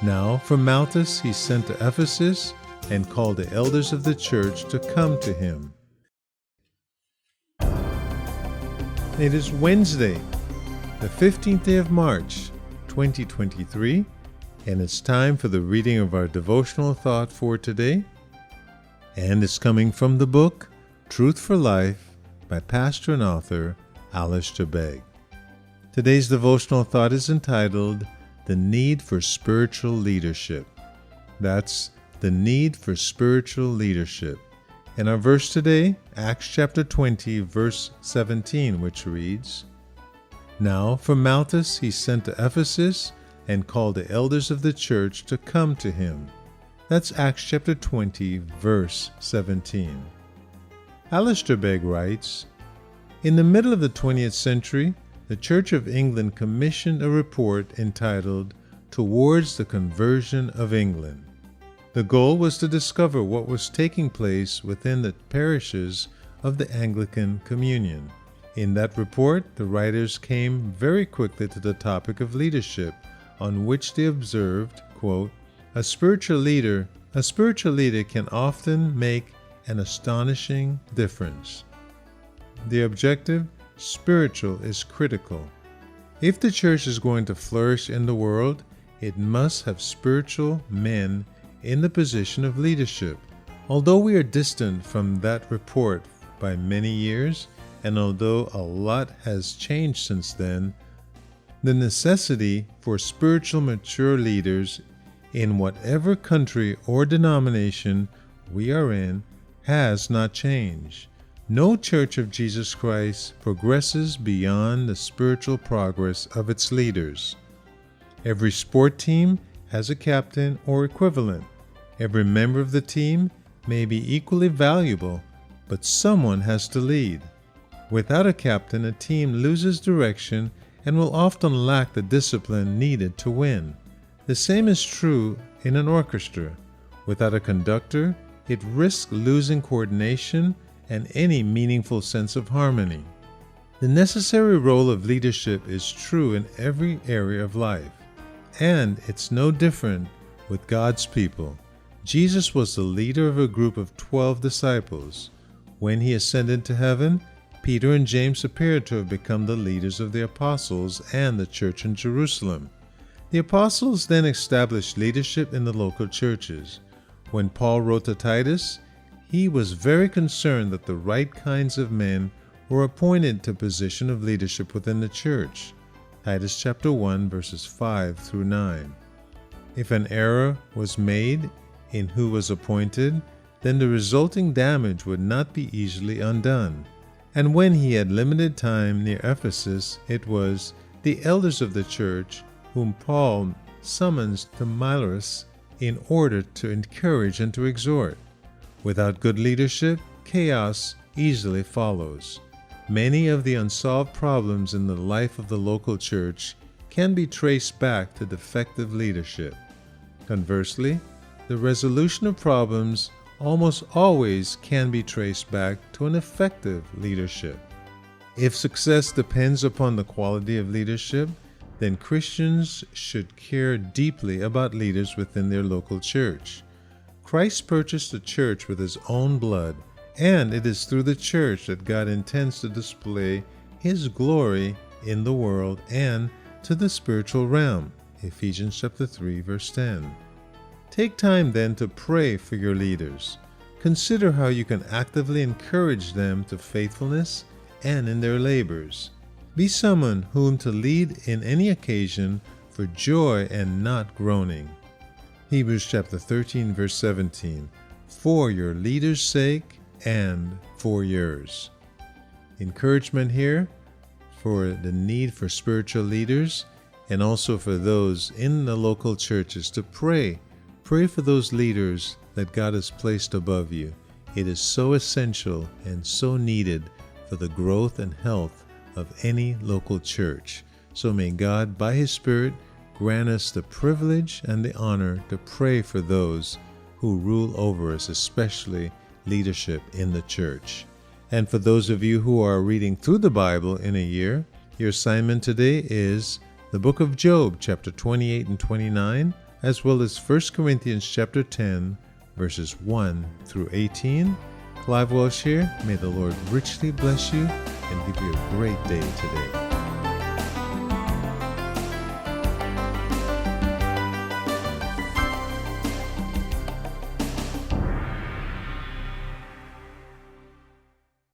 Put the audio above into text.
Now from Malthus he sent to Ephesus, and called the elders of the church to come to him. It is Wednesday, the 15th day of March, 2023, and it's time for the reading of our devotional thought for today. And it's coming from the book Truth for Life by pastor and author Alistair Begg. Today's devotional thought is entitled, The Need for Spiritual Leadership. That's the need for spiritual leadership. And our verse today, Acts chapter 20, verse 17, which reads, Now from Malthus he sent to Ephesus, and called the elders of the church to come to him. That's Acts chapter 20, verse 17. Alistair Begg writes, In the middle of the 20th century, the Church of England commissioned a report entitled Towards the Conversion of England. The goal was to discover what was taking place within the parishes of the Anglican Communion. In that report, the writers came very quickly to the topic of leadership, on which they observed, quote, A spiritual leader can often make an astonishing difference. The objective, spiritual, is critical. If the church is going to flourish in the world, it must have spiritual men in the position of leadership. Although we are distant from that report by many years, and although a lot has changed since then, the necessity for spiritual mature leaders in whatever country or denomination we are in has not changed. No Church of Jesus Christ progresses beyond the spiritual progress of its leaders. Every sport team has a captain or equivalent. Every member of the team may be equally valuable, but someone has to lead. Without a captain, a team loses direction and will often lack the discipline needed to win. The same is true in an orchestra. Without a conductor, it risks losing coordination and any meaningful sense of harmony. The necessary role of leadership is true in every area of life, and it's no different with God's people. Jesus was the leader of a group of 12 disciples. When he ascended to heaven, Peter and James appeared to have become the leaders of the apostles and the church in Jerusalem. The apostles then established leadership in the local churches. When Paul wrote to Titus, he was very concerned that the right kinds of men were appointed to position of leadership within the church. Titus chapter 1, verses 5 through 9. If an error was made in who was appointed, then the resulting damage would not be easily undone. And when he had limited time near Ephesus, it was the elders of the church whom Paul summons to Miletus in order to encourage and to exhort. Without good leadership, chaos easily follows. Many of the unsolved problems in the life of the local church can be traced back to defective leadership. Conversely, the resolution of problems almost always can be traced back to an effective leadership. If success depends upon the quality of leadership, then Christians should care deeply about leaders within their local church. Christ purchased the church with his own blood, and it is through the church that God intends to display his glory in the world and to the spiritual realm. Ephesians chapter 3, verse 10. Take time then to pray for your leaders. Consider how you can actively encourage them to faithfulness and in their labors. Be someone whom to lead in any occasion for joy and not groaning. Hebrews chapter 13, verse 17. For your leaders' sake and for yours. Encouragement here for the need for spiritual leaders and also for those in the local churches to pray. Pray for those leaders that God has placed above you. It is so essential and so needed for the growth and health of any local church. So may God, by His Spirit, grant us the privilege and the honor to pray for those who rule over us, especially leadership in the church. And for those of you who are reading through the Bible in a year, your assignment today is the book of Job, chapter 28 and 29, as well as 1 Corinthians chapter 10, verses 1 through 18. Clive Welsh here. May the Lord richly bless you and give you a great day today.